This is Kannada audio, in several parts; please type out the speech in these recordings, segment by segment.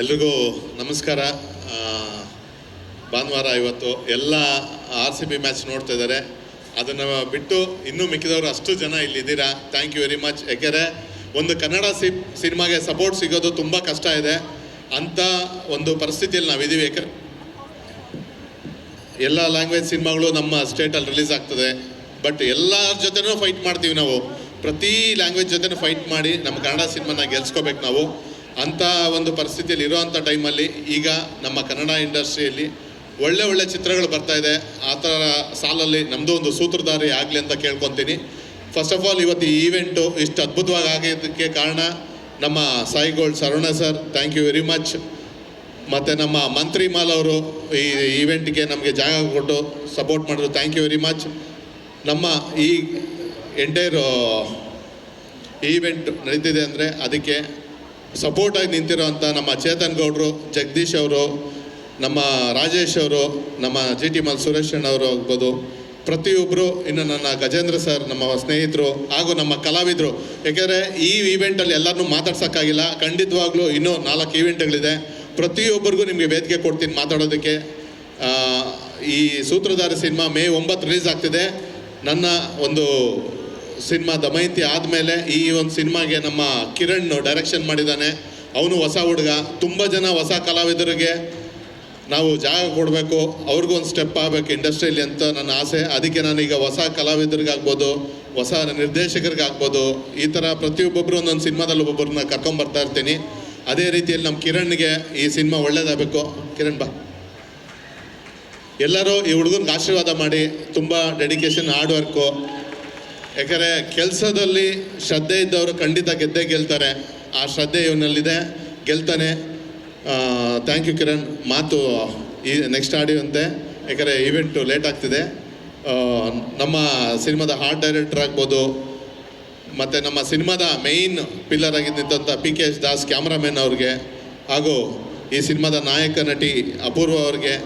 ಎಲ್ರಿಗೂ ನಮಸ್ಕಾರ. ಭಾನುವಾರ ಇವತ್ತು ಎಲ್ಲ RCB ಮ್ಯಾಚ್ ನೋಡ್ತಾ ಇದ್ದಾರೆ. ಅದನ್ನು ಬಿಟ್ಟು ಇನ್ನೂ ಮಿಕ್ಕಿದವರು ಅಷ್ಟು ಜನ ಇಲ್ಲಿದ್ದೀರಾ. Thank you very much. ಯಾಕೆಂದರೆ ಒಂದು ಕನ್ನಡ ಸಿನಿಮಾಗೆ ಸಪೋರ್ಟ್ ಸಿಗೋದು ತುಂಬ ಕಷ್ಟ ಇದೆ. ಅಂಥ ಒಂದು ಪರಿಸ್ಥಿತಿಯಲ್ಲಿ ನಾವಿದ್ದೀವಿ. ಯಾಕೆ ಎಲ್ಲ ಲ್ಯಾಂಗ್ವೇಜ್ ಸಿನಿಮಾಗಳು ನಮ್ಮ ಸ್ಟೇಟಲ್ಲಿ ರಿಲೀಸ್ ಆಗ್ತದೆ. ಬಟ್ ಎಲ್ಲರ ಜೊತೆನೂ ಫೈಟ್ ಮಾಡ್ತೀವಿ ನಾವು. ಪ್ರತಿ ಲ್ಯಾಂಗ್ವೇಜ್ ಜೊತೆನೂ ಫೈಟ್ ಮಾಡಿ ನಮ್ಮ ಕನ್ನಡ ಸಿನಿಮಾನ ಗೆಲ್ಸ್ಕೋಬೇಕು ನಾವು. ಅಂಥ ಒಂದು ಪರಿಸ್ಥಿತಿಯಲ್ಲಿ ಇರೋವಂಥ ಟೈಮಲ್ಲಿ ಈಗ ನಮ್ಮ ಕನ್ನಡ ಇಂಡಸ್ಟ್ರಿಯಲ್ಲಿ ಒಳ್ಳೆ ಚಿತ್ರಗಳು ಬರ್ತಾಯಿದೆ. ಆ ಥರ ಸಾಲಲ್ಲಿ ನಮ್ಮದು ಒಂದು ಸೂತ್ರಧಾರಿ ಆಗಲಿ ಅಂತ ಕೇಳ್ಕೊತೀನಿ. ಫಸ್ಟ್ ಆಫ್ ಆಲ್ ಇವತ್ತು ಈ ಈವೆಂಟು ಇಷ್ಟು ಅದ್ಭುತವಾಗಿ ಆಗಿದ್ದಕ್ಕೆ ಕಾರಣ ನಮ್ಮ Sai gold Saravana sir, thank you very much. ಮತ್ತು ನಮ್ಮ ಮಂತ್ರಿ ಮಾಲ್ ಅವರು ಈ ಈವೆಂಟ್ಗೆ ನಮಗೆ ಜಾಗ ಕೊಟ್ಟು ಸಪೋರ್ಟ್ ಮಾಡಿದ್ರು, ಥ್ಯಾಂಕ್ ಯು ವೆರಿ ಮಚ್. ನಮ್ಮ ಈ ಎಂಟೈರ್ ಈವೆಂಟ್ ನಡೀತಿದೆ ಅಂದರೆ ಅದಕ್ಕೆ ಸಪೋರ್ಟಾಗಿ ನಿಂತಿರೋ ಅಂಥ ನಮ್ಮ ಚೇತನ್ ಗೌಡರು, ಜಗದೀಶ್ ಅವರು, ನಮ್ಮ ರಾಜೇಶ್ ಅವರು, ನಮ್ಮ GT ಮಾಲ್ ಸುರೇಶ್ ಅವರು ಆಗ್ಬೋದು, ಪ್ರತಿಯೊಬ್ಬರು, ಇನ್ನು ನನ್ನ ಗಜೇಂದ್ರ ಸರ್, ನಮ್ಮ ಸ್ನೇಹಿತರು ಹಾಗೂ ನಮ್ಮ ಕಲಾವಿದರು. ಏಕೆಂದರೆ ಈ ಈವೆಂಟಲ್ಲಿ ಎಲ್ಲರನ್ನೂ ಮಾತಾಡ್ಸೋಕ್ಕಾಗಿಲ್ಲ. ಖಂಡಿತವಾಗ್ಲೂ ಇನ್ನೂ 4 ಈವೆಂಟ್ಗಳಿದೆ. ಪ್ರತಿಯೊಬ್ಬರಿಗೂ ನಿಮಗೆ ವೇದಿಕೆ ಕೊಡ್ತೀನಿ ಮಾತಾಡೋದಕ್ಕೆ. ಈ ಸೂತ್ರಧಾರಿ ಸಿನಿಮಾ May 9 ರಿಲೀಸ್ ಆಗ್ತಿದೆ. ನನ್ನ ಒಂದು ಸಿನಿಮಾ ದಮಯಂತಿ ಆದಮೇಲೆ ಈ ಒಂದು ಸಿನಿಮಾಗೆ ನಮ್ಮ ಕಿರಣ್ ಡೈರೆಕ್ಷನ್ ಮಾಡಿದ್ದಾನೆ. ಅವನು ಹೊಸ ಹುಡುಗ. ತುಂಬ ಜನ ಹೊಸ ಕಲಾವಿದರಿಗೆ ನಾವು ಜಾಗ ಕೊಡಬೇಕು, ಅವ್ರಿಗೂ ಒಂದು ಸ್ಟೆಪ್ ಆಗಬೇಕು ಇಂಡಸ್ಟ್ರಿಯಲ್ಲಿ ಅಂತ ನನ್ನ ಆಸೆ. ಅದಕ್ಕೆ ನಾನೀಗ ಹೊಸ ಕಲಾವಿದರಿಗಾಗ್ಬೋದು, ಹೊಸ ನಿರ್ದೇಶಕರಿಗಾಗ್ಬೋದು, ಈ ಥರ ಪ್ರತಿಯೊಬ್ಬೊಬ್ಬರು ಒಂದೊಂದು ಸಿನಿಮಾದಲ್ಲಿ ಒಬ್ಬೊಬ್ಬರನ್ನ ಕರ್ಕೊಂಬರ್ತಾ ಇರ್ತೀನಿ. ಅದೇ ರೀತಿಯಲ್ಲಿ ನಮ್ಮ ಕಿರಣ್ಗೆ ಈ ಸಿನಿಮಾ ಒಳ್ಳೇದಾಗಬೇಕು. ಕಿರಣ್ ಬಾ. ಎಲ್ಲರೂ ಈ ಹುಡುಗನಿಗೆ ಆಶೀರ್ವಾದ ಮಾಡಿ. ತುಂಬ ಡೆಡಿಕೇಶನ್, ಹಾರ್ಡ್ ವರ್ಕು. ಯಾಕಂದರೆ ಕೆಲಸದಲ್ಲಿ ಶ್ರದ್ಧೆ ಇದ್ದವರು ಖಂಡಿತ ಗೆದ್ದೇ ಗೆಲ್ತಾರೆ. ಆ ಶ್ರದ್ಧೆ ಇವನಲ್ಲಿದೆ, ಗೆಲ್ತಾನೆ. Thank you Kiran. ಮಾತು ಈ ನೆಕ್ಸ್ಟ್ ಆಡಿಯೋ ಅಂತೆ, ಯಾಕಂದರೆ ಈವೆಂಟು ಲೇಟ್ ಆಗ್ತಿದೆ. ನಮ್ಮ ಸಿನಿಮಾದ ಆರ್ಟ್ ಡೈರೆಕ್ಟರ್ ಆಗ್ಬೋದು, ಮತ್ತು ನಮ್ಮ ಸಿನಿಮಾದ ಮೇಯ್ನ್ ಪಿಲ್ಲರ್ ಆಗಿದ್ದಂಥ PKS ದಾಸ್ ಕ್ಯಾಮ್ರಾಮನ್ ಅವ್ರಿಗೆ, ಹಾಗೂ ಈ ಸಿನಿಮಾದ ನಾಯಕ ನಟಿ ಅಪೂರ್ವ ಅವ್ರಿಗೆ,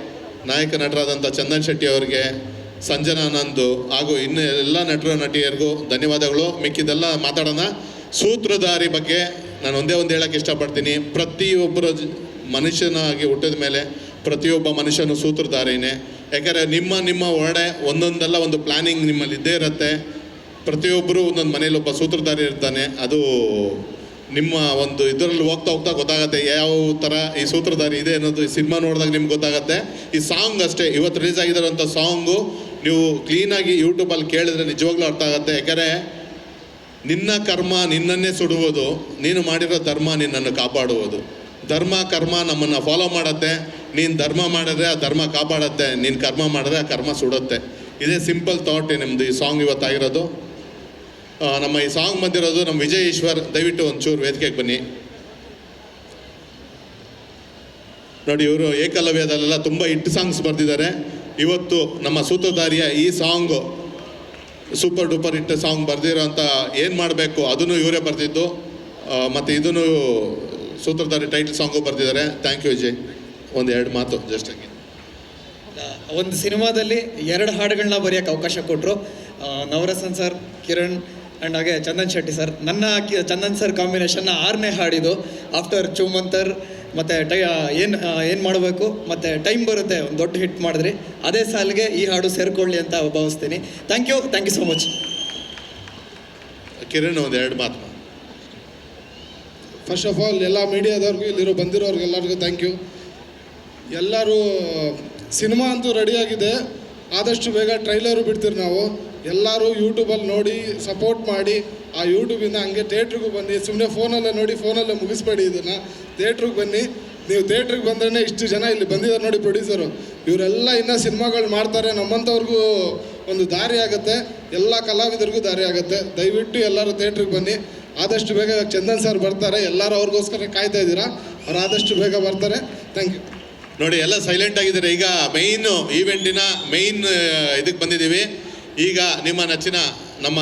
ನಾಯಕ ನಟರಾದಂಥ ಚಂದನ್ ಶೆಟ್ಟಿ ಅವ್ರಿಗೆ, ಸಂಜನಾನಂದ್ ಹಾಗೂ ಇನ್ನು ಎಲ್ಲ ನಟರು ನಟಿಯರಿಗೂ ಧನ್ಯವಾದಗಳು. ಮಿಕ್ಕಿದೆಲ್ಲ ಮಾತಾಡೋಣ. ಸೂತ್ರಧಾರಿ ಬಗ್ಗೆ ನಾನು ಒಂದೇ ಹೇಳೋಕ್ಕೆ ಇಷ್ಟಪಡ್ತೀನಿ. ಪ್ರತಿಯೊಬ್ಬರ ಮನುಷ್ಯನಾಗಿ ಹುಟ್ಟಿದ ಮೇಲೆ ಪ್ರತಿಯೊಬ್ಬ ಮನುಷ್ಯನು ಸೂತ್ರಧಾರಿನೇ. ಯಾಕಂದರೆ ನಿಮ್ಮ ಒಳಗಡೆ ಒಂದೊಂದಲ್ಲ ಒಂದು ಪ್ಲ್ಯಾನಿಂಗ್ ನಿಮ್ಮಲ್ಲಿ ಇದ್ದೇ ಇರುತ್ತೆ. ಪ್ರತಿಯೊಬ್ಬರು ಒಂದೊಂದು ಮನೇಲಿ ಒಬ್ಬ ಸೂತ್ರಧಾರಿ ಇರ್ತಾನೆ. ಅದು ನಿಮ್ಮ ಒಂದು ಇದರಲ್ಲಿ ಹೋಗ್ತಾ ಗೊತ್ತಾಗುತ್ತೆ ಯಾವ ಥರ ಈ ಸೂತ್ರಧಾರಿ ಇದೆ ಅನ್ನೋದು. ಈ ಸಿನಿಮಾ ನೋಡಿದಾಗ ನಿಮ್ಗೆ ಗೊತ್ತಾಗುತ್ತೆ. ಈ ಸಾಂಗ್ ಅಷ್ಟೇ, ಇವತ್ತು ರಿಲೀಸ್ ಆಗಿರೋಂಥ ಸಾಂಗು ನೀವು ಕ್ಲೀನಾಗಿ ಯೂಟ್ಯೂಬಲ್ಲಿ ಕೇಳಿದ್ರೆ ನಿಜವಾಗ್ಲೂ ಅರ್ಥ ಆಗುತ್ತೆ. ಯಾಕಂದರೆ ನಿನ್ನ ಕರ್ಮ ನಿನ್ನನ್ನೇ ಸುಡುವುದು, ನೀನು ಮಾಡಿರೋ ಧರ್ಮ ನಿನ್ನನ್ನು ಕಾಪಾಡುವುದು. ಧರ್ಮ ಕರ್ಮ ನಮ್ಮನ್ನು ಫಾಲೋ ಮಾಡುತ್ತೆ. ನೀನು ಧರ್ಮ ಮಾಡಿದ್ರೆ ಆ ಧರ್ಮ ಕಾಪಾಡುತ್ತೆ, ನೀನು ಕರ್ಮ ಮಾಡಿದ್ರೆ ಆ ಕರ್ಮ ಸುಡುತ್ತೆ. ಇದೇ ಸಿಂಪಲ್ ಥಾಟ್ ನಿಮ್ಮದು ಈ ಸಾಂಗ್ ಇವತ್ತಾಗಿರೋದು. ನಮ್ಮ ಈ ಸಾಂಗ್ ಬಂದಿರೋದು ನಮ್ಮ ವಿಜಯ್ ಈಶ್ವರ್. ದಯವಿಟ್ಟು ಒಂಚೂರು ವೇದಿಕೆಗೆ ಬನ್ನಿ. ನೋಡಿ, ಇವರು ಏಕಲವ್ಯದಲ್ಲೆಲ್ಲ ತುಂಬ ಹಿಟ್ ಸಾಂಗ್ಸ್ ಬರೆದಿದ್ದಾರೆ. ಇವತ್ತು ನಮ್ಮ ಸೂತ್ರಧಾರಿಯ ಈ song super duper hit song ಬರೆದಿರೋ ಅಂತ ಏನು ಮಾಡಬೇಕು ಅದನ್ನು ಇವರೇ ಬರೆದಿದ್ದು. ಮತ್ತು ಇದನ್ನು ಸೂತ್ರಧಾರಿ ಟೈಟಲ್ ಸಾಂಗು ಬರೆದಿದ್ದಾರೆ. Thank you Vijay. 1-2 ಮಾತು ಜಸ್ಟ್ ಆಗಿ. ಒಂದು ಸಿನಿಮಾದಲ್ಲಿ 2 ಹಾಡುಗಳನ್ನ ಬರೆಯೋಕ್ಕೆ ಅವಕಾಶ ಕೊಟ್ಟರು ನವರಸನ್ ಸರ್, ಕಿರಣ್ ಆ್ಯಂಡ್ ಹಾಗೆ ಚಂದನ್ ಶೆಟ್ಟಿ ಸರ್. ನನ್ನ ಚಂದನ್ ಸರ್ ಕಾಂಬಿನೇಷನ್ನ 6ನೇ ಹಾಡಿದು. ಆಫ್ಟರ್ ಚೂಮಂತರ್ ಮತ್ತು ಏನು ಮಾಡಬೇಕು ಮತ್ತು ಟೈಮ್ ಬರುತ್ತೆ, ಒಂದು ದೊಡ್ಡ ಹಿಟ್ ಮಾಡಿದ್ರಿ. ಅದೇ ಸಾಲಿಗೆ ಈ ಹಾಡು ಸೇರಿಕೊಳ್ಳಿ ಅಂತ ಭಾವಿಸ್ತೀನಿ. Thank you so much. Kiran 1-2 ಮಾತು. ಫಸ್ಟ್ ಆಫ್ ಆಲ್ ಎಲ್ಲ ಮೀಡಿಯಾದವ್ರಿಗೂ ಇಲ್ಲಿರೋ ಬಂದಿರೋರಿಗೆಲ್ಲರಿಗೂ ಥ್ಯಾಂಕ್ ಯು. ಎಲ್ಲರೂ ಸಿನಿಮಾ ಅಂತೂ ರೆಡಿಯಾಗಿದೆ. ಆದಷ್ಟು ಬೇಗ ಟ್ರೈಲರು ಬಿಡ್ತೀರಿ ನಾವು. ಎಲ್ಲರೂ ಯೂಟ್ಯೂಬಲ್ಲಿ ನೋಡಿ ಸಪೋರ್ಟ್ ಮಾಡಿ. ಆ ಯೂಟ್ಯೂಬಿಂದ ಹಂಗೆ ಥಿಯೇಟ್ರಿಗೂ ಬನ್ನಿ. ಸುಮ್ಮನೆ ಫೋನಲ್ಲೇ ನೋಡಿ, ಫೋನಲ್ಲೇ ಮುಗಿಸ್ಬೇಡಿ ಇದನ್ನು. ಥಿಯೇಟ್ರಿಗೆ ಬನ್ನಿ. ನೀವು ಥಿಯೇಟ್ರಿಗೆ ಬಂದ್ರೇ ಇಷ್ಟು ಜನ ಇಲ್ಲಿ ಬಂದಿದ್ದಾರೆ ನೋಡಿ ಪ್ರೊಡ್ಯೂಸರು. ಇವರೆಲ್ಲ ಇನ್ನೂ ಸಿನಿಮಾಗಳು ಮಾಡ್ತಾರೆ. ನಮ್ಮಂಥವ್ರಿಗೂ ಒಂದು ದಾರಿ ಆಗುತ್ತೆ, ಎಲ್ಲ ಕಲಾವಿದರಿಗೂ ದಾರಿ ಆಗುತ್ತೆ. ದಯವಿಟ್ಟು ಎಲ್ಲರೂ ಥಿಯೇಟ್ರಿಗೆ ಬನ್ನಿ. ಆದಷ್ಟು ಬೇಗ ಚಂದನ್ ಸರ್ ಬರ್ತಾರೆ. ಎಲ್ಲರೂ ಅವ್ರಿಗೋಸ್ಕರ ಕಾಯ್ತಾ ಇದ್ದೀರಾ. ಅವ್ರು ಆದಷ್ಟು ಬೇಗ ಬರ್ತಾರೆ. Thank you. ನೋಡಿ, ಎಲ್ಲ ಸೈಲೆಂಟ್ ಆಗಿದ್ದಾರೆ. ಈಗ ಮೇಯ್ನು ಈವೆಂಟಿನ ಮೇಯ್ನ್ ಇದಕ್ಕೆ ಬಂದಿದ್ದೀವಿ. ಈಗ ನಮ್ಮ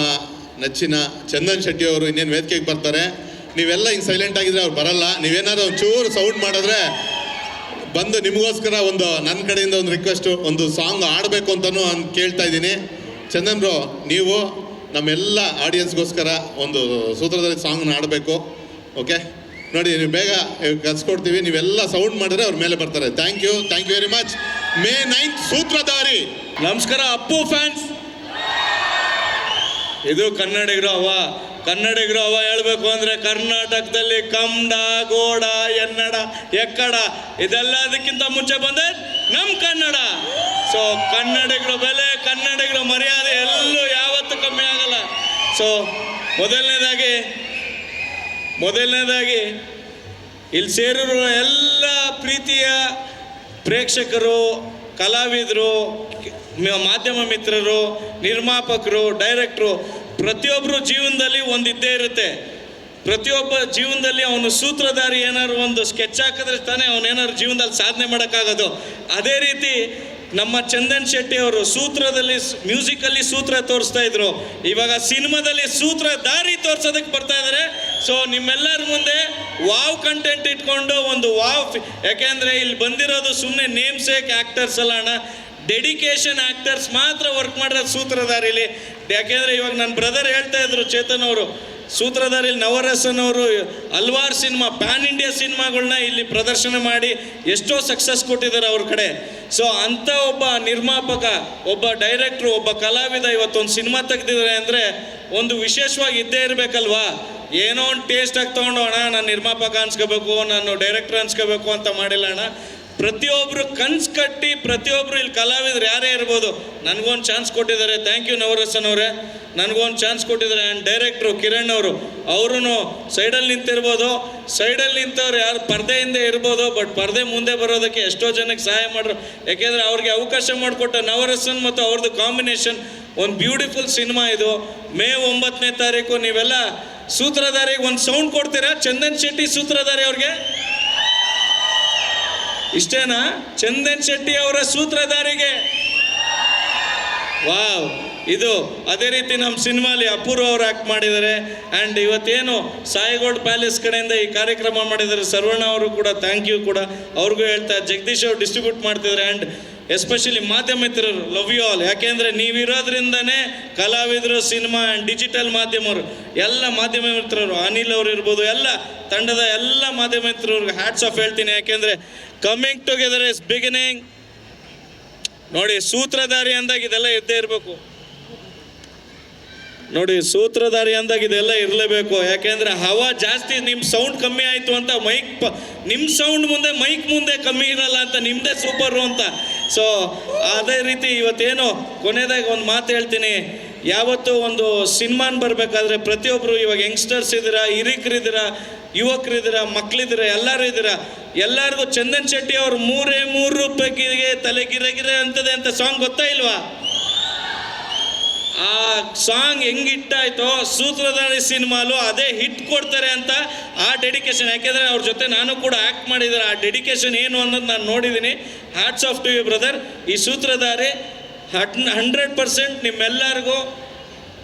ನೆಚ್ಚಿನ ಚಂದನ್ ಶೆಟ್ಟಿ ಅವರು ಇನ್ನೇನು ವೇದಿಕೆಗೆ ಬರ್ತಾರೆ. ನೀವೆಲ್ಲ ಹಿಂಗೆ ಸೈಲೆಂಟ್ ಆಗಿದ್ರೆ ಅವ್ರು ಬರಲ್ಲ. ನೀವೇನಾದ್ರು ಒಂಚೂರು ಸೌಂಡ್ ಮಾಡಿದ್ರೆ ಬಂದು ನಿಮಗೋಸ್ಕರ ನನ್ನ ಕಡೆಯಿಂದ ಒಂದು ರಿಕ್ವೆಸ್ಟು, ಒಂದು ಸಾಂಗ್ ಆಡಬೇಕು ಅಂತಲೂ ಕೇಳ್ತಾ ಇದ್ದೀನಿ. ಚಂದನ್ ಬ್ರೋ, ನೀವು ನಮ್ಮೆಲ್ಲ ಆಡಿಯನ್ಸ್ಗೋಸ್ಕರ ಒಂದು ಸೂತ್ರಧಾರಿ ಸಾಂಗ್ನ ಆಡಬೇಕು. ಓಕೆ, ನೋಡಿ ನೀವು ಬೇಗ ಕಲ್ಸ್ಕೊಡ್ತೀವಿ, ನೀವೆಲ್ಲ ಸೌಂಡ್ ಮಾಡಿದ್ರೆ ಅವ್ರ ಮೇಲೆ ಬರ್ತಾರೆ. Thank you very much. May 9th Sutradhari. ನಮಸ್ಕಾರ ಅಪ್ಪು ಫ್ಯಾನ್ಸ್. ಇದು ಕನ್ನಡಿಗರು ಹವ ಹೇಳ್ಬೇಕು ಅಂದ್ರೆ ಕರ್ನಾಟಕದಲ್ಲಿ ಕನ್ನಡ, ಗೋಡ, ಎನ್ನಡ, ಎಕ್ಕಡ ಇದೆಲ್ಲದಕ್ಕಿಂತ ಮುಂಚೆ ಬಂದೆ ನಮ್ಮ ಕನ್ನಡ. ಸೊ ಕನ್ನಡಿಗರ ಬೆಲೆ, ಕನ್ನಡಿಗರ ಮರ್ಯಾದೆ ಎಲ್ಲೂ ಯಾವತ್ತೂ ಕಮ್ಮಿ ಆಗಲ್ಲ. ಸೊ ಮೊದಲನೇದಾಗಿ ಇಲ್ಲಿ ಸೇರಿರುವ ಎಲ್ಲ ಪ್ರೀತಿಯ ಪ್ರೇಕ್ಷಕರು, ಕಲಾವಿದರು, ಮಾಧ್ಯಮ ಮಿತ್ರರು, ನಿರ್ಮಾಪಕರು, ಡೈರೆಕ್ಟ್ರು, ಪ್ರತಿಯೊಬ್ಬರು ಜೀವನದಲ್ಲಿ ಒಂದಿದ್ದೇ ಇರುತ್ತೆ. ಪ್ರತಿಯೊಬ್ಬ ಜೀವನದಲ್ಲಿ ಅವನು ಸೂತ್ರಧಾರಿ ಏನಾದ್ರು ಒಂದು ಸ್ಕೆಚ್ ಹಾಕಿದ್ರೆ ತಾನೇ ಅವನೇನಾದ್ರು ಜೀವನದಲ್ಲಿ ಸಾಧನೆ ಮಾಡೋಕ್ಕಾಗೋದು. ಅದೇ ರೀತಿ ನಮ್ಮ ಚಂದನ್ ಶೆಟ್ಟಿ ಅವರು ಸೂತ್ರದಲ್ಲಿ ಮ್ಯೂಸಿಕಲ್ಲಿ ಸೂತ್ರ ತೋರಿಸ್ತಾ ಇದ್ರು, ಇವಾಗ ಸಿನಿಮಾದಲ್ಲಿ ಸೂತ್ರಧಾರಿ ತೋರ್ಸೋದಕ್ಕೆ ಬರ್ತಾ ಇದ್ದಾರೆ. ಸೊ ನಿಮ್ಮೆಲ್ಲರ ಮುಂದೆ ವಾವ್ ಕಂಟೆಂಟ್ ಇಟ್ಕೊಂಡು ಒಂದು ಯಾಕೆಂದರೆ ಇಲ್ಲಿ ಬಂದಿರೋದು ಸುಮ್ಮನೆ ನೇಮ್ ಸೇಕ್ ಆ್ಯಕ್ಟರ್ಸ್ ಅಲ್ಲ ಅಣ್ಣ, ಡೆಡಿಕೇಶನ್ ಆ್ಯಕ್ಟರ್ಸ್ ಮಾತ್ರ ವರ್ಕ್ ಮಾಡಿರೋದು ಸೂತ್ರಧಾರಿಲಿ. ಯಾಕೆಂದರೆ ಇವಾಗ ನನ್ನ ಬ್ರದರ್ ಹೇಳ್ತಾ ಇದ್ರು ಚೇತನ್ ಅವರು, ಸೂತ್ರಧಾರಿಲಿ ನವರಸನ್ ಅವರು ಹಲ್ವಾರು ಸಿನಿಮಾ, ಪ್ಯಾನ್ ಇಂಡಿಯಾ ಸಿನಿಮಾಗಳನ್ನ ಇಲ್ಲಿ ಪ್ರದರ್ಶನ ಮಾಡಿ ಎಷ್ಟೋ ಸಕ್ಸಸ್ ಕೊಟ್ಟಿದ್ದಾರೆ ಅವ್ರ ಕಡೆ. ಸೊ ಅಂಥ ಒಬ್ಬ ನಿರ್ಮಾಪಕ, ಒಬ್ಬ ಡೈರೆಕ್ಟ್ರು, ಒಬ್ಬ ಕಲಾವಿದ ಇವತ್ತೊಂದು ಸಿನಿಮಾ ತೆಗೆದಿದ್ದಾರೆ ಅಂದರೆ ಒಂದು ವಿಶೇಷವಾಗಿ ಇದ್ದೇ ಇರಬೇಕಲ್ವಾ. ಏನೋ ಒಂದು ಟೇಸ್ಟಾಗಿ ತೊಗೊಂಡು ಅಣ್ಣ ನಾನು ನಿರ್ಮಾಪಕ ಅನ್ಸ್ಕೋಬೇಕು, ನಾನು ಡೈರೆಕ್ಟ್ರ್ ಅನ್ಸ್ಕೋಬೇಕು ಅಂತ ಮಾಡಿಲ್ಲ ಅಣ್ಣ. ಪ್ರತಿಯೊಬ್ಬರು ಕನ್ಸು ಕಟ್ಟಿ, ಪ್ರತಿಯೊಬ್ಬರು ಇಲ್ಲಿ ಕಲಾವಿದರು ಯಾರೇ ಇರ್ಬೋದು, ನನಗೊಂದು ಚಾನ್ಸ್ ಕೊಟ್ಟಿದ್ದಾರೆ. ಥ್ಯಾಂಕ್ ಯು ನವರಸನ್ ಅವರೇ, ನನಗೊಂದು ಚಾನ್ಸ್ ಕೊಟ್ಟಿದ್ದಾರೆ. ಆ್ಯಂಡ್ ಡೈರೆಕ್ಟ್ರು ಕಿರಣ್ ಅವರು ಸೈಡಲ್ಲಿ ನಿಂತಿರ್ಬೋದು, ಸೈಡಲ್ಲಿ ನಿಂತವ್ರು ಯಾರು ಪರ್ದೆಯಿಂದ ಇರ್ಬೋದು, ಬಟ್ ಪರ್ದೆ ಮುಂದೆ ಬರೋದಕ್ಕೆ ಎಷ್ಟೋ ಜನಕ್ಕೆ ಸಹಾಯ ಮಾಡ್ರು. ಯಾಕೆಂದರೆ ಅವ್ರಿಗೆ ಅವಕಾಶ ಮಾಡಿಕೊಟ್ಟ ನವರಸನ್ ಮತ್ತು ಅವ್ರದ್ದು ಕಾಂಬಿನೇಷನ್ ಒಂದು ಬ್ಯೂಟಿಫುಲ್ ಸಿನಿಮಾ ಇದು. May 9 ನೀವೆಲ್ಲ ಸೂತ್ರಧಾರಿಗೆ ಒಂದು ಸೌಂಡ್ ಕೊಡ್ತೀರಾ? ಚಂದನ್ ಶೆಟ್ಟಿ ಸೂತ್ರಧಾರಿ ಅವ್ರಿಗೆ ಇಷ್ಟೇನಾ? ಚಂದನ್ ಶೆಟ್ಟಿ ಅವರ ಸೂತ್ರಧಾರಿಗೆ ವಾವ್. ಇದು ಅದೇ ರೀತಿ ನಮ್ಮ ಸಿನಿಮಾಲಿ ಅಪೂರ್ವ ಅವರು ಆ್ಯಕ್ಟ್ ಮಾಡಿದ್ದಾರೆ. ಆ್ಯಂಡ್ ಇವತ್ತೇನು ಸಾಯಿಗೋಲ್ಡ್ ಪ್ಯಾಲೇಸ್ ಕಡೆಯಿಂದ ಈ ಕಾರ್ಯಕ್ರಮ ಮಾಡಿದ್ದಾರೆ, ಸರ್ವಣ್ಣ ಅವರು ಕೂಡ ಥ್ಯಾಂಕ್ ಯು ಕೂಡ ಅವ್ರಿಗೂ ಹೇಳ್ತಾ, ಜಗದೀಶ್ ಅವರು ಡಿಸ್ಟ್ರಿಬ್ಯೂಟ್ ಮಾಡ್ತಿದ್ದಾರೆ. ಆ್ಯಂಡ್ ಎಸ್ಪೆಷಲಿ ಮಾಧ್ಯಮ ಮಿತ್ರರು, ಲವ್ ಯು ಆಲ್. ಯಾಕೆಂದರೆ ನೀವಿರೋದ್ರಿಂದನೇ ಕಲಾವಿದರು, ಸಿನಿಮಾ ಆ್ಯಂಡ್ ಡಿಜಿಟಲ್ ಮಾಧ್ಯಮರು, ಎಲ್ಲ ಮಾಧ್ಯಮ ಮಿತ್ರರು, ಅನಿಲ್ ಅವರು ಇರ್ಬೋದು, ಎಲ್ಲ ತಂಡದ ಎಲ್ಲ ಮಾಧ್ಯಮ ಮಿತ್ರರಿಗೆ ಹ್ಯಾಟ್ಸ್ ಆಫ್ ಹೇಳ್ತೀನಿ. ಯಾಕೆಂದರೆ ಕಮ್ಮಿಂಗ್ ಟುಗೆದರ್ ಇಸ್ ಬಿಗಿನಿಂಗ್. ನೋಡಿ ಸೂತ್ರಧಾರಿ ಅಂದಾಗ ಇದೆಲ್ಲ ಇದ್ದೇ ಇರಬೇಕು. ನೋಡಿ ಸೂತ್ರಧಾರಿ ಅಂದಾಗ ಇದೆಲ್ಲ ಇರಲೇಬೇಕು. ಯಾಕೆಂದರೆ ಹವಾ ಜಾಸ್ತಿ, ನಿಮ್ಮ ಸೌಂಡ್ ಕಮ್ಮಿ ಆಯಿತು ಅಂತ ನಿಮ್ಮ ಸೌಂಡ್ ಮುಂದೆ ಮೈಕ್ ಮುಂದೆ ಕಮ್ಮಿ ಇರಲ್ಲ ಅಂತ ನಿಮ್ಮದೇ ಸೂಪರು ಅಂತ. ಸೊ ಅದೇ ರೀತಿ ಇವತ್ತೇನು ಕೊನೆಯದಾಗಿ ಒಂದು ಮಾತು ಹೇಳ್ತೀನಿ. ಯಾವತ್ತೂ ಒಂದು ಸಿನಿಮಾನ್ ಬರಬೇಕಾದ್ರೆ ಪ್ರತಿಯೊಬ್ಬರು, ಇವಾಗ ಯಂಗ್ಸ್ಟರ್ಸ್ ಇದ್ದೀರಾ, ಹಿರಿಕರಿದ್ದೀರಾ, ಯುವಕರಿದ್ದೀರಾ, ಮಕ್ಕಳಿದ್ದೀರಾ, ಎಲ್ಲರೂ ಇದ್ದೀರಾ. ಎಲ್ಲರಿಗೂ ಚಂದನ್ ಶೆಟ್ಟಿ ಅವರು 3 ರೂಪಾಯಿಗೆ ತಲೆ ಗಿರಗಿರೆ ಅಂತದೆ ಅಂತ ಸಾಂಗ್ ಗೊತ್ತಾ ಇಲ್ವಾ? ಆ ಸಾಂಗ್ ಹೆಂಗೆ ಹಿಟ್ಟಾಯ್ತೋ ಸೂತ್ರಧಾರಿ ಸಿನಿಮಾಲು ಅದೇ ಹಿಟ್ ಕೊಡ್ತಾರೆ ಅಂತ ಆ ಡೆಡಿಕೇಶನ್. ಯಾಕೆಂದರೆ ಅವ್ರ ಜೊತೆ ನಾನು ಕೂಡ ಆ್ಯಕ್ಟ್ ಮಾಡಿದ್ದಾರೆ. ಆ ಡೆಡಿಕೇಶನ್ ಏನು ಅನ್ನೋದು ನಾನು ನೋಡಿದ್ದೀನಿ. Hats off to you brother. ಈ ಸೂತ್ರಧಾರಿ 100% ನಿಮ್ಮೆಲ್ಲರಿಗೂ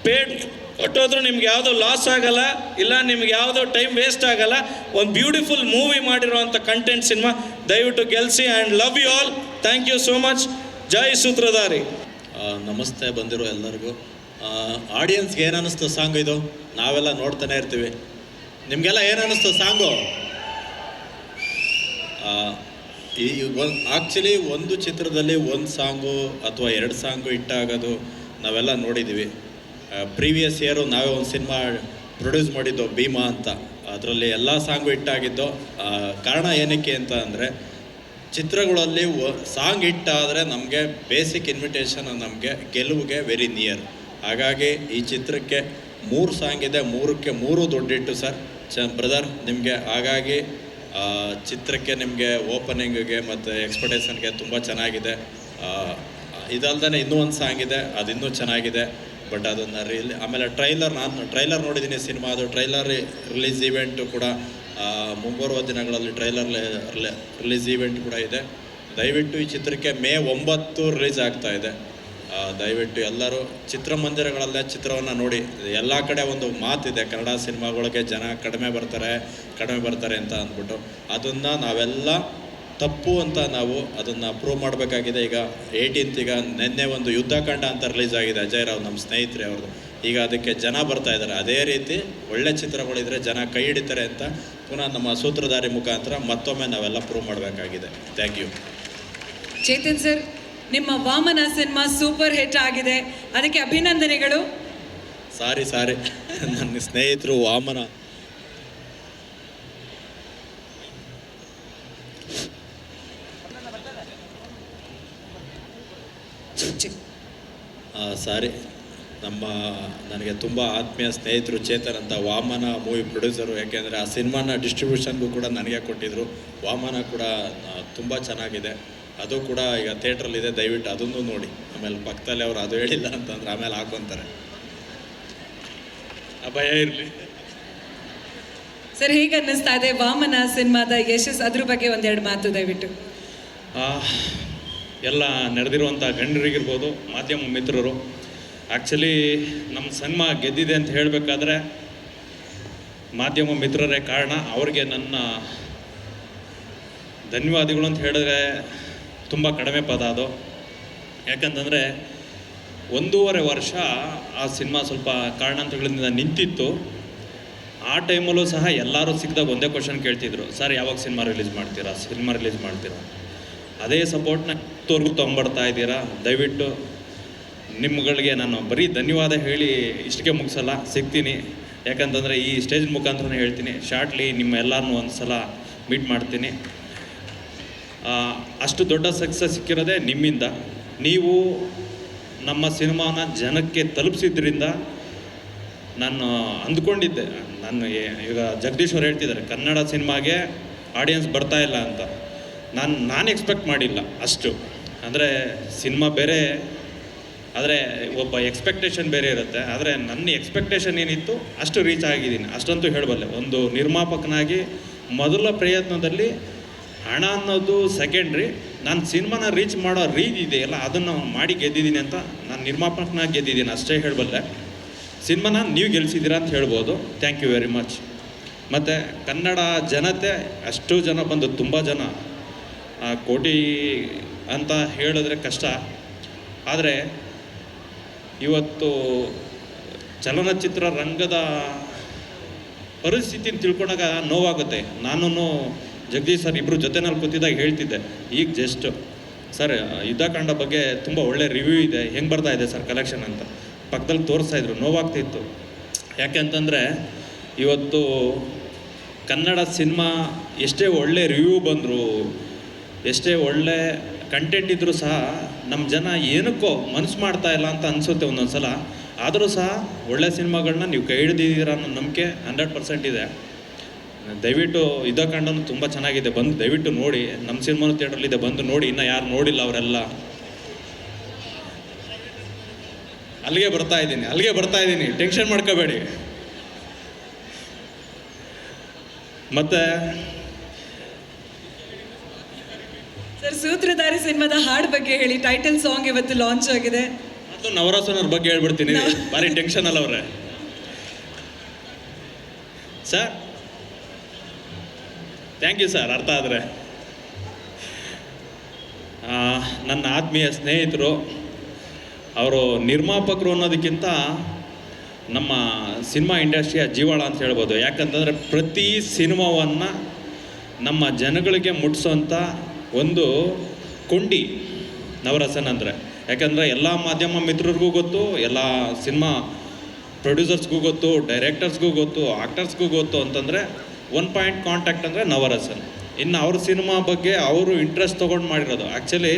ಪೇಡ್ ಕೊಟ್ಟೋದ್ರೂ ನಿಮ್ಗೆ ಯಾವುದೋ ಲಾಸ್ ಆಗಲ್ಲ, ಇಲ್ಲ ನಿಮ್ಗೆ ಯಾವುದೋ ಟೈಮ್ ವೇಸ್ಟ್ ಆಗಲ್ಲ. ಒಂದು ಬ್ಯೂಟಿಫುಲ್ ಮೂವಿ ಮಾಡಿರೋವಂಥ ಕಂಟೆಂಟ್ ಸಿನಿಮಾ. ದಯವಿಟ್ಟು ಗೆಲ್ಲಿಸಿ. And love you all. Thank you so much. ಜೈ ಸೂತ್ರಧಾರಿ. ನಮಸ್ತೆ ಬಂದಿರೋ ಎಲ್ಲರಿಗೂ. ಆಡಿಯನ್ಸ್ಗೆ ಏನು ಅನ್ನಿಸ್ತು ಸಾಂಗ್ ಇದು? ನಾವೆಲ್ಲ ನೋಡ್ತಾನೆ ಇರ್ತೀವಿ. ನಿಮಗೆಲ್ಲ ಏನು ಅನ್ನಿಸ್ತು ಸಾಂಗು? ಈ ಆ್ಯಕ್ಚುಲಿ ಒಂದು ಚಿತ್ರದಲ್ಲಿ ಒಂದು ಸಾಂಗು ಅಥವಾ 2 ಸಾಂಗು ಹಿಟ್ಟಾಗೋದು ನಾವೆಲ್ಲ ನೋಡಿದ್ದೀವಿ. ಪ್ರೀವಿಯಸ್ ಇಯರು ನಾವೇ ಒಂದು ಸಿನಿಮಾ ಪ್ರೊಡ್ಯೂಸ್ ಮಾಡಿದ್ದು ಭೀಮಾ ಅಂತ. ಅದರಲ್ಲಿ ಎಲ್ಲ ಸಾಂಗು ಹಿಟ್ಟಾಗಿದ್ದು. ಕಾರಣ ಏನಕ್ಕೆ ಅಂತ ಅಂದರೆ, ಚಿತ್ರಗಳಲ್ಲಿ ಸಾಂಗ್ ಹಿಟ್ಟಾದರೆ ನಮಗೆ ಬೇಸಿಕ್ ಇನ್ವಿಟೇಷನ್, ನಮಗೆ ಗೆಲುವಿಗೆ ವೆರಿ ನಿಯರ್. ಹಾಗಾಗಿ ಈ ಚಿತ್ರಕ್ಕೆ 3 ಸಾಂಗ್ ಇದೆ, 3ಕ್ಕೆ 3 ದೊಡ್ಡ ಹಿಟ್ಟು ಸರ್ ಬ್ರದರ್ ನಿಮಗೆ. ಹಾಗಾಗಿ ಚಿತ್ರಕ್ಕೆ ನಿಮಗೆ ಓಪನಿಂಗಿಗೆ ಮತ್ತು ಎಕ್ಸ್ಪೆಕ್ಟೇಷನ್ಗೆ ತುಂಬ ಚೆನ್ನಾಗಿದೆ. ಇದಲ್ದೇ ಇನ್ನೂ ಒಂದು ಸಾಂಗ್ ಇದೆ, ಅದು ಇನ್ನೂ ಚೆನ್ನಾಗಿದೆ. ಬಟ್ ಅದನ್ನು ಆಮೇಲೆ ನಾನು ಟ್ರೈಲರ್ ನೋಡಿದ್ದೀನಿ ಸಿನಿಮಾ. ಅದು ಟ್ರೈಲರ್ ರಿಲೀಸ್ ಈವೆಂಟು ಕೂಡ ಮುಂಬರುವ ದಿನಗಳಲ್ಲಿ ರಿಲೀಸ್ ಈವೆಂಟ್ ಕೂಡ ಇದೆ. ದಯವಿಟ್ಟು ಈ ಚಿತ್ರಕ್ಕೆ May 9 ರಿಲೀಸ್ ಆಗ್ತಾ ಇದೆ. ದಯವಿಟ್ಟು ಎಲ್ಲರೂ ಚಿತ್ರಮಂದಿರಗಳಲ್ಲೇ ಚಿತ್ರವನ್ನು ನೋಡಿ. ಎಲ್ಲ ಕಡೆ ಒಂದು ಮಾತಿದೆ, ಕನ್ನಡ ಸಿನಿಮಾಗಳಿಗೆ ಜನ ಕಡಿಮೆ ಬರ್ತಾರೆ ಅಂತ ಅಂದ್ಬಿಟ್ಟು. ಅದನ್ನು ನಾವೆಲ್ಲ ತಪ್ಪು ಅಂತ ನಾವು ಅದನ್ನು ಪ್ರೂವ್ ಮಾಡಬೇಕಾಗಿದೆ. ಈಗ 18th ಈಗ ನಿನ್ನೆ ಒಂದು ಯುದ್ಧಕಾಂಡ ಅಂತ ರಿಲೀಸ್ ಆಗಿದೆ, ಅಜಯ್ ರಾವ್ ನಮ್ಮ ಸ್ನೇಹಿತರೆ ಅವ್ರದ್ದು. ಈಗ ಅದಕ್ಕೆ ಜನ ಬರ್ತಾ ಇದ್ದಾರೆ. ಅದೇ ರೀತಿ ಒಳ್ಳೆ ಚಿತ್ರಗಳಿದ್ರೆ ಜನ ಕೈ ಹಿಡಿತಾರೆ ಅಂತ ಪುನಃ ನಮ್ಮ ಸೂತ್ರಧಾರಿ ಮುಖಾಂತರ ಮತ್ತೊಮ್ಮೆ ನಾವೆಲ್ಲ ಪ್ರೂವ್ ಮಾಡಬೇಕಾಗಿದೆ. Thank you. ಚೇತನ್ ಸರ್, ನಿಮ್ಮ ವಾಮನ ಸಿನಿಮಾ ಸೂಪರ್ ಹಿಟ್ ಆಗಿದೆ, ಅದಕ್ಕೆ ಅಭಿನಂದನೆಗಳು. ಸಾರಿ ನನ್ನ ಸ್ನೇಹಿತರು ವಾಮನ ಸಾರಿ ನನಗೆ ತುಂಬ ಆತ್ಮೀಯ ಸ್ನೇಹಿತರು ಚೇತನ್ ಅಂತ, ವಾಮನ ಮೂವಿ ಪ್ರೊಡ್ಯೂಸರು. ಯಾಕೆಂದರೆ ಆ ಸಿನಿಮಾನ ಡಿಸ್ಟ್ರಿಬ್ಯೂಷನ್ಗೂ ಕೂಡ ನನಗೆ ಕೊಟ್ಟಿದ್ದರು. ವಾಮನ ಕೂಡ ತುಂಬ ಚೆನ್ನಾಗಿದೆ, ಅದು ಕೂಡ ಈಗ ಥಿಯೇಟ್ರಲ್ಲಿದೆ, ದಯವಿಟ್ಟು ಅದನ್ನು ನೋಡಿ. ಆಮೇಲೆ ಪಕ್ಕದಲ್ಲಿ ಅವರು ಅದು ಹೇಳಿಲ್ಲ ಅಂತಂದ್ರೆ ಆಮೇಲೆ ಹಾಕೊತಾರೆ. ಭಯ ಇರಲಿ ಸರ್, ಹೇಗೆ ಅನ್ನಿಸ್ತಾ ಇದೆ ವಾಮನ ಸಿನಿಮಾದ ಯಶಸ್ಸು? ಅದ್ರ ಬಗ್ಗೆ ಒಂದೆರಡು ಮಾತು ದಯವಿಟ್ಟು. ಎಲ್ಲ ನೆರೆದಿರುವಂಥ ಗಣ್ಯರಿಗಿರ್ಬೋದು, ಮಾಧ್ಯಮ ಮಿತ್ರರು. ಆ್ಯಕ್ಚುಲಿ ನಮ್ಮ ಸಿನಿಮಾ ಗೆದ್ದಿದೆ ಅಂತ ಹೇಳಬೇಕಾದ್ರೆ ಮಾಧ್ಯಮ ಮಿತ್ರರೇ ಕಾರಣ. ಅವ್ರಿಗೆ ನನ್ನ ಧನ್ಯವಾದಗಳು ಅಂತ ಹೇಳಿದ್ರೆ ತುಂಬ ಕಡಿಮೆ ಪದ ಅದು. ಯಾಕಂತಂದರೆ 1.5 ವರ್ಷ ಆ ಸಿನಿಮಾ ಸ್ವಲ್ಪ ಕಾರಣಾಂತರಗಳಿಂದ ನಿಂತಿತ್ತು. ಆ ಟೈಮಲ್ಲೂ ಸಹ ಎಲ್ಲರೂ ಸಿಕ್ಕಿದಾಗ ಒಂದೇ ಕ್ವಶನ್ ಕೇಳ್ತಿದ್ರು, ಸರ್ ಯಾವಾಗ ಸಿನಿಮಾ ರಿಲೀಸ್ ಮಾಡ್ತೀರಾ? ಅದೇ ಸಪೋರ್ಟ್ನ ತೋರ್ಗು ತೊಗೊಂಬರ್ತಾ ಇದ್ದೀರಾ. ದಯವಿಟ್ಟು ನಿಮ್ಗಳಿಗೆ ನಾನು ಬರೀ ಧನ್ಯವಾದ ಹೇಳಿ ಇಷ್ಟಕ್ಕೆ ಮುಗಿಸಲ್ಲ, ಸಿಗ್ತೀನಿ. ಯಾಕಂತಂದರೆ ಈ ಸ್ಟೇಜ್ ಮುಖಾಂತರನೇ ಹೇಳ್ತೀನಿ, ಶಾರ್ಟ್ಲಿ ನಿಮ್ಮ ಎಲ್ಲರನ್ನೂ ಒಂದು ಸಲ ಮೀಟ್ ಮಾಡ್ತೀನಿ. ಅಷ್ಟು ದೊಡ್ಡ ಸಕ್ಸಸ್ ಸಿಕ್ಕಿರೋದೇ ನಿಮ್ಮಿಂದ. ನೀವು ನಮ್ಮ ಸಿನಿಮಾನ ಜನಕ್ಕೆ ತಲುಪಿಸಿದ್ರಿಂದ ನಾನು ಅಂದ್ಕೊಂಡಿದ್ದೆ. ಈಗ ಜಗದೀಶ್ ಅವ್ರು ಹೇಳ್ತಿದ್ದಾರೆ ಕನ್ನಡ ಸಿನಿಮಾಗೆ ಆಡಿಯನ್ಸ್ ಬರ್ತಾ ಇಲ್ಲ ಅಂತ. ನಾನು ಎಕ್ಸ್ಪೆಕ್ಟ್ ಮಾಡಿಲ್ಲ ಅಷ್ಟು. ಅಂದರೆ ಸಿನಿಮಾ ಬೇರೆ, ಆದರೆ ಒಬ್ಬ ಎಕ್ಸ್ಪೆಕ್ಟೇಷನ್ ಬೇರೆ ಇರುತ್ತೆ. ಆದರೆ ನನ್ನ ಎಕ್ಸ್ಪೆಕ್ಟೇಷನ್ ಏನಿತ್ತು ಅಷ್ಟು ರೀಚ್ ಆಗಿದ್ದೀನಿ, ಅಷ್ಟಂತೂ ಹೇಳಬಲ್ಲೆ. ಒಂದು ನಿರ್ಮಾಪಕನಾಗಿ ಮೊದಲ ಪ್ರಯತ್ನದಲ್ಲಿ ಹಣ ಅನ್ನೋದು ಸೆಕೆಂಡ್ರಿ, ನಾನು ಸಿನಿಮಾನ ರೀಚ್ ಮಾಡೋ ರೀತಿ ಇದೆಯಲ್ಲ ಅದನ್ನು ಮಾಡಿ ಗೆದ್ದಿದ್ದೀನಿ ಅಂತ ನಾನು ನಿರ್ಮಾಪಕನಾಗಿ ಗೆದ್ದಿದ್ದೀನಿ ಅಷ್ಟೇ ಹೇಳಬಲ್ಲೆ. ಸಿನಿಮಾನ ನೀವು ಗೆಲ್ಲಿಸಿದ್ದೀರಾ ಅಂತ ಹೇಳ್ಬೋದು. Thank you very much. ಮತ್ತು ಕನ್ನಡ ಜನತೆ ಅಷ್ಟು ಜನ ಬಂದು, ತುಂಬ ಜನ, ಕೋಟಿ ಅಂತ ಹೇಳಿದ್ರೆ ಕಷ್ಟ. ಆದರೆ ಇವತ್ತು ಚಲನಚಿತ್ರ ರಂಗದ ಪರಿಸ್ಥಿತಿನ ತಿಳ್ಕೊಂಡಾಗ ನೋವಾಗುತ್ತೆ. ನಾನು ಜಗದೀಶ್ ಸರ್ ಇಬ್ಬರು ಜೊತೆನಲ್ಲಿ ಕೂತಿದ್ದಾಗ ಹೇಳ್ತಿದ್ದೆ, ಈಗ ಜಸ್ಟ್ ಸರ್ ಯುದ್ಧಕಾಂಡ ಬಗ್ಗೆ ತುಂಬ ಒಳ್ಳೆ ರಿವ್ಯೂ ಇದೆ, ಹೆಂಗೆ ಬರ್ತಾ ಇದೆ ಸರ್ ಕಲೆಕ್ಷನ್ ಅಂತ ಪಕ್ಕದಲ್ಲಿ ತೋರಿಸ್ತಾಯಿದ್ರು. ನೋವಾಗ್ತಿತ್ತು. ಯಾಕೆ ಅಂತಂದರೆ ಇವತ್ತು ಕನ್ನಡ ಸಿನಿಮಾ ಎಷ್ಟೇ ಒಳ್ಳೆ ರಿವ್ಯೂ ಬಂದರು, ಎಷ್ಟೇ ಒಳ್ಳೆ ಕಂಟೆಂಟ್ ಇದ್ದರೂ ಸಹ ನಮ್ಮ ಜನ ಏನಕ್ಕೋ ಮನಸ್ಸು ಮಾಡ್ತಾ ಇಲ್ಲ ಅಂತ ಅನಿಸುತ್ತೆ ಒಂದೊಂದು ಸಲ. ಆದರೂ ಸಹ ಒಳ್ಳೆ ಸಿನಿಮಾಗಳನ್ನ ನೀವು ಕೈ ಹಿಡಿದಿದ್ದೀರಾ ಅನ್ನೋ ನಂಬಿಕೆ 100% ಇದೆ. ದಯವಿಟ್ಟು ಯುದ್ಧಕಾಂಡನೂ ತುಂಬ ಚೆನ್ನಾಗಿದೆ, ಬಂದು ದಯವಿಟ್ಟು ನೋಡಿ. ನಮ್ಮ ಸಿನಿಮಾನು ಥಿಯೇಟ್ರಲ್ಲಿದೆ, ಬಂದು ನೋಡಿ. ಇನ್ನು ಯಾರು ನೋಡಿಲ್ಲ ಅವರೆಲ್ಲ. ಅಲ್ಲಿಗೆ ಬರ್ತಾ ಇದ್ದೀನಿ, ಟೆನ್ಷನ್ ಮಾಡ್ಕೋಬೇಡಿ. ಮತ್ತು ಸರ್, ಸೂತ್ರಧಾರಿ ಸಿನಿಮಾದ ಹಾಡು ಬಗ್ಗೆ ಹೇಳಿ. ಟೈಟಲ್ ಸಾಂಗ್ ಇವತ್ತು ಲಾಂಚ್ ಆಗಿದೆ. ಅದು ನವರಸನವ್ರ ಬಗ್ಗೆ ಹೇಳ್ಬಿಡ್ತೀನಿ, ಭಾರಿ ಟೆನ್ಷನ್ ಅಲ್ಲ ಅವ್ರೆ. Sir thank you sir. ಅರ್ಥ ಆದರೆ ನನ್ನ ಆತ್ಮೀಯ ಸ್ನೇಹಿತರು, ಅವರು ನಿರ್ಮಾಪಕರು ಅನ್ನೋದಕ್ಕಿಂತ ನಮ್ಮ ಸಿನಿಮಾ ಇಂಡಸ್ಟ್ರಿಯ ಜೀವಾಳ ಅಂತ ಹೇಳ್ಬೋದು. ಯಾಕಂತಂದರೆ ಪ್ರತಿ ಸಿನಿಮಾವನ್ನು ನಮ್ಮ ಜನಗಳಿಗೆ ಮುಟ್ಟಿಸೋಂಥ ಒಂದು ಕೊಂಡಿ ನವರಸನ್ ಅಂದರೆ. ಯಾಕಂದರೆ ಎಲ್ಲ ಮಾಧ್ಯಮ ಮಿತ್ರರಿಗೂ ಗೊತ್ತು, ಎಲ್ಲ ಸಿನಿಮಾ ಪ್ರೊಡ್ಯೂಸರ್ಸ್ಗೂ ಗೊತ್ತು, ಡೈರೆಕ್ಟರ್ಸ್ಗೂ ಗೊತ್ತು, ಆಕ್ಟರ್ಸ್ಗೂ ಗೊತ್ತು. ಅಂತಂದರೆ ಒನ್ ಪಾಯಿಂಟ್ ಕಾಂಟ್ಯಾಕ್ಟ್ ಅಂದರೆ ನವರಸನ್. ಇನ್ನು ಅವ್ರ ಸಿನಿಮಾ ಬಗ್ಗೆ ಅವರು ಇಂಟ್ರೆಸ್ಟ್ ತೊಗೊಂಡು ಮಾಡಿರೋದು. ಆ್ಯಕ್ಚುಲಿ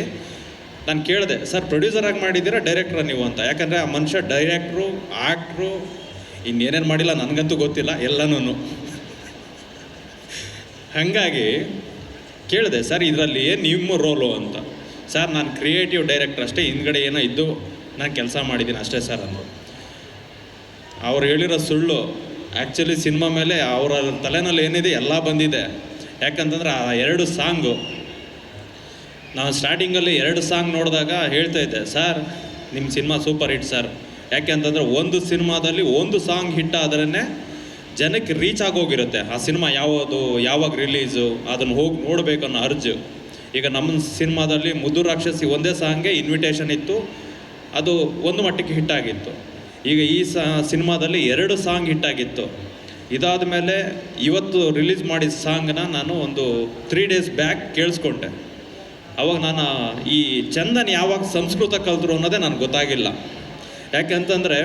ನಾನು ಕೇಳಿದೆ, ಸರ್ ಪ್ರೊಡ್ಯೂಸರಾಗಿ ಮಾಡಿದ್ದೀರಾ ಡೈರೆಕ್ಟ್ರಾ ನೀವು ಅಂತ. ಯಾಕಂದರೆ ಆ ಮನುಷ್ಯ ಡೈರೆಕ್ಟ್ರು, ಆ್ಯಕ್ಟ್ರು, ಇನ್ನೇನೇನು ಮಾಡಿಲ್ಲ ನನಗಂತೂ ಗೊತ್ತಿಲ್ಲ ಎಲ್ಲನೂ. ಹಾಗಾಗಿ ಕೇಳಿದೆ, ಸರ್ ಇದರಲ್ಲಿ ಏನು ನಿಮ್ಮ ರೋಲು ಅಂತ. ಸರ್ ನಾನು ಕ್ರಿಯೇಟಿವ್ ಡೈರೆಕ್ಟರ್ ಅಷ್ಟೇ, ಹಿಂದ್ಗಡೆ ಏನೋ ಇದ್ದು ನಾನು ಕೆಲಸ ಮಾಡಿದ್ದೀನಿ ಅಷ್ಟೇ ಸರ್ ಅಂದರು. ಅವ್ರು ಹೇಳಿರೋ ಸುಳ್ಳು. ಆ್ಯಕ್ಚುಲಿ ಸಿನಿಮಾ ಮೇಲೆ ಅವರ ತಲೆನಲ್ಲಿ ಏನಿದೆ ಎಲ್ಲ ಬಂದಿದೆ. ಯಾಕಂತಂದ್ರೆ ಆ 2 ಸಾಂಗು ನಾವು ಸ್ಟಾರ್ಟಿಂಗಲ್ಲಿ 2 ಸಾಂಗ್ ನೋಡಿದಾಗ ಹೇಳ್ತಾ ಇದ್ದೆ, ಸರ್ ನಿಮ್ಮ ಸಿನಿಮಾ ಸೂಪರ್ ಹಿಟ್ ಸರ್. ಯಾಕೆ ಅಂತಂದರೆ ಒಂದು ಸಿನಿಮಾದಲ್ಲಿ ಒಂದು ಸಾಂಗ್ ಹಿಟ್ ಆದ್ರೇ ಜನಕ್ಕೆ ರೀಚ್ ಆಗೋಗಿರುತ್ತೆ. ಆ ಸಿನಿಮಾ ಯಾವಾಗ ರಿಲೀಸು ಅದನ್ನು ಹೋಗಿ ನೋಡಬೇಕು ಅನ್ನೋ ಅರ್ಜು. ಈಗ ನಮ್ಮ ಸಿನಿಮಾದಲ್ಲಿ ಮುದ್ದು ರಾಕ್ಷಸಿ ಒಂದೇ ಸಾಂಗ್ಗೆ ಇನ್ವಿಟೇಷನ್ ಇತ್ತು, ಅದು ಒಂದು ಮಟ್ಟಕ್ಕೆ ಹಿಟ್ಟಾಗಿತ್ತು. ಈಗ ಈ ಸಿನಿಮಾದಲ್ಲಿ 2 ಸಾಂಗ್ ಹಿಟ್ಟಾಗಿತ್ತು. ಇದಾದ ಮೇಲೆ ಇವತ್ತು ರಿಲೀಸ್ ಮಾಡಿದ ಸಾಂಗ್ನ ನಾನು ಒಂದು 3 ಡೇಸ್ ಬ್ಯಾಕ್ ಕೇಳಿಸ್ಕೊಂಡೆ. ಅವಾಗ ನಾನು ಈ ಚಂದನ್ ಯಾವಾಗ ಸಂಸ್ಕೃತ ಕಲಿತರು ಅನ್ನೋದೇ ನನಗೆ ಗೊತ್ತಾಗಿಲ್ಲ. ಯಾಕೆಂತಂದರೆ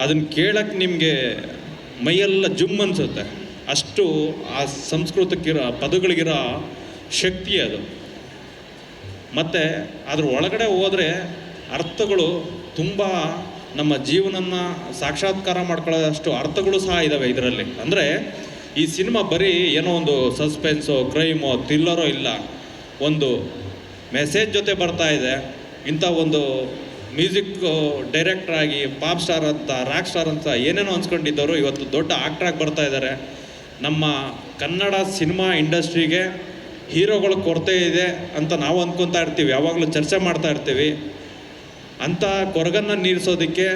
ಅದನ್ನು ಕೇಳಕ್ಕೆ ನಿಮಗೆ ಮೈಯೆಲ್ಲ ಜುಮ್ ಅನಿಸುತ್ತೆ. ಅಷ್ಟು ಆ ಸಂಸ್ಕೃತಕ್ಕಿರೋ ಪದಗಳಿಗಿರೋ ಶಕ್ತಿ ಅದು. ಮತ್ತು ಅದ್ರ ಒಳಗಡೆ ಹೋದರೆ ಅರ್ಥಗಳು ತುಂಬ ನಮ್ಮ ಜೀವನನ ಸಾಕ್ಷಾತ್ಕಾರ ಮಾಡ್ಕೊಳ್ಳೋದಷ್ಟು ಅರ್ಥಗಳು ಸಹ ಇದ್ದಾವೆ ಇದರಲ್ಲಿ. ಅಂದರೆ ಈ ಸಿನಿಮಾ ಬರೀ ಏನೋ ಒಂದು ಸಸ್ಪೆನ್ಸೋ ಕ್ರೈಮೋ ಥ್ರಿಲ್ಲರೋ ಇಲ್ಲ, ಒಂದು ಮೆಸೇಜ್ ಜೊತೆ ಬರ್ತಾ ಇದೆ. ಇಂಥ ಒಂದು ಮ್ಯೂಸಿಕ್ ಡೈರೆಕ್ಟರ್ ಆಗಿ ಪಾಪ್ ಸ್ಟಾರ್ ಅಂತ ರಾಕ್ ಸ್ಟಾರ್ ಅಂತ ಏನೇನೋ ಅನ್ಸ್ಕೊಂಡಿದ್ದವರು ಇವತ್ತು ದೊಡ್ಡ ಆ್ಯಕ್ಟ್ರಾಗಿ ಬರ್ತಾ ಇದ್ದಾರೆ. ನಮ್ಮ ಕನ್ನಡ ಸಿನಿಮಾ ಇಂಡಸ್ಟ್ರಿಗೆ ಹೀರೋಗಳ ಕೊರತೆ ಇದೆ ಅಂತ ನಾವು ಅಂದ್ಕೊತಾ ಇರ್ತೀವಿ, ಯಾವಾಗಲೂ ಚರ್ಚೆ ಮಾಡ್ತಾ ಇರ್ತೀವಿ. ಅಂಥ ಕೊರಗನ್ನು ನೀರಿಸೋದಕ್ಕೆ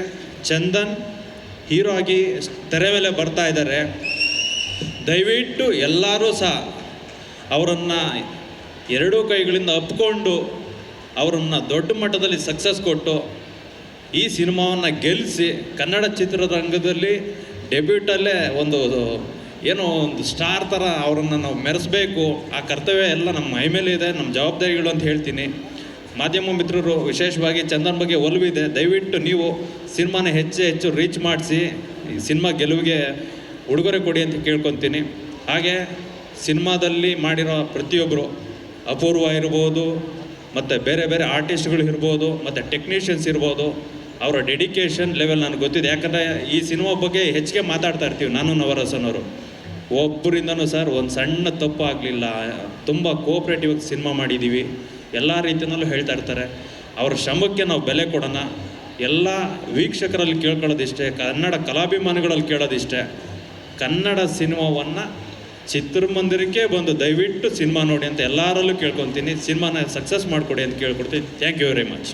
ಚಂದನ್ ಹೀರೋ ಆಗಿ ತೆರೆ ಮೇಲೆ ಬರ್ತಾ ಇದ್ದಾರೆ. ದಯವಿಟ್ಟು ಎಲ್ಲರೂ ಸಹ ಅವರನ್ನು ಎರಡೂ ಕೈಗಳಿಂದ ಅಪ್ಕೊಂಡು ಅವರನ್ನು ದೊಡ್ಡ ಮಟ್ಟದಲ್ಲಿ ಸಕ್ಸಸ್ ಕೊಟ್ಟು ಈ ಸಿನಿಮಾವನ್ನು ಗೆಲ್ಲಿಸಿ ಕನ್ನಡ ಚಿತ್ರರಂಗದಲ್ಲಿ ಡೆಬ್ಯೂಟಲ್ಲೇ ಒಂದು ಏನೋ ಒಂದು ಸ್ಟಾರ್ ಥರ ಅವರನ್ನು ನಾವು ಮೆರೆಸಬೇಕು. ಆ ಕರ್ತವ್ಯ ಎಲ್ಲ ನಮ್ಮ ಮೈ ಮೇಲೆ ಇದೆ, ನಮ್ಮ ಜವಾಬ್ದಾರಿಗಳು ಅಂತ ಹೇಳ್ತೀನಿ. ಮಾಧ್ಯಮ ಮಿತ್ರರು ವಿಶೇಷವಾಗಿ ಚಂದನ್ ಬಗ್ಗೆ ಒಲವಿದೆ, ದಯವಿಟ್ಟು ನೀವು ಸಿನಿಮಾನ ಹೆಚ್ಚು ರೀಚ್ ಮಾಡಿಸಿ ಈ ಸಿನಿಮಾ ಗೆಲುವಿಗೆ ಉಡುಗೊರೆ ಕೊಡಿ ಅಂತ ಕೇಳ್ಕೊತೀನಿ. ಹಾಗೆ ಸಿನಿಮಾದಲ್ಲಿ ಮಾಡಿರೋ ಪ್ರತಿಯೊಬ್ಬರು ಅಪೂರ್ವ ಇರ್ಬೋದು, ಮತ್ತು ಬೇರೆ ಬೇರೆ ಆರ್ಟಿಸ್ಟ್ಗಳು ಇರ್ಬೋದು, ಮತ್ತು ಟೆಕ್ನಿಷಿಯನ್ಸ್ ಇರ್ಬೋದು, ಅವರ ಡೆಡಿಕೇಶನ್ ಲೆವೆಲ್ ನನಗೆ ಗೊತ್ತಿದೆ. ಯಾಕಂದರೆ ಈ ಸಿನಿಮಾ ಬಗ್ಗೆ ಹೆಚ್ಚಿಗೆ ಮಾತಾಡ್ತಾ ಇರ್ತೀವಿ ನಾನು ನವರಸನವರು. ಒಬ್ಬರಿಂದನೂ ಸರ್ ಒಂದು ಸಣ್ಣ ತಪ್ಪು ಆಗಲಿಲ್ಲ, ತುಂಬ ಕೋಆಪ್ರೇಟಿವ್ ಆಗಿ ಸಿನಿಮಾ ಮಾಡಿದ್ದೀವಿ, ಎಲ್ಲ ರೀತಿಯಲ್ಲೂ ಹೇಳ್ತಾ ಇರ್ತಾರೆ. ಅವ್ರ ಶ್ರಮಕ್ಕೆ ನಾವು ಬೆಲೆ ಕೊಡೋಣ. ಎಲ್ಲ ವೀಕ್ಷಕರಲ್ಲಿ ಕೇಳ್ಕೊಳ್ಳೋದಿಷ್ಟೇ, ಕನ್ನಡ ಕಲಾಭಿಮಾನಿಗಳಲ್ಲಿ ಕೇಳೋದಿಷ್ಟೇ, ಕನ್ನಡ ಸಿನಿಮಾವನ್ನು ಚಿತ್ರಮಂದಿರಕ್ಕೆ ಬಂದು ದಯವಿಟ್ಟು ಸಿನಿಮಾ ನೋಡಿ ಅಂತ ಎಲ್ಲರಲ್ಲೂ ಕೇಳ್ಕೊತೀನಿ. ಸಿನಿಮಾನ ಸಕ್ಸಸ್ ಮಾಡಿಕೊಡಿ ಅಂತ ಕೇಳ್ಕೊಡ್ತೀನಿ. Thank you very much.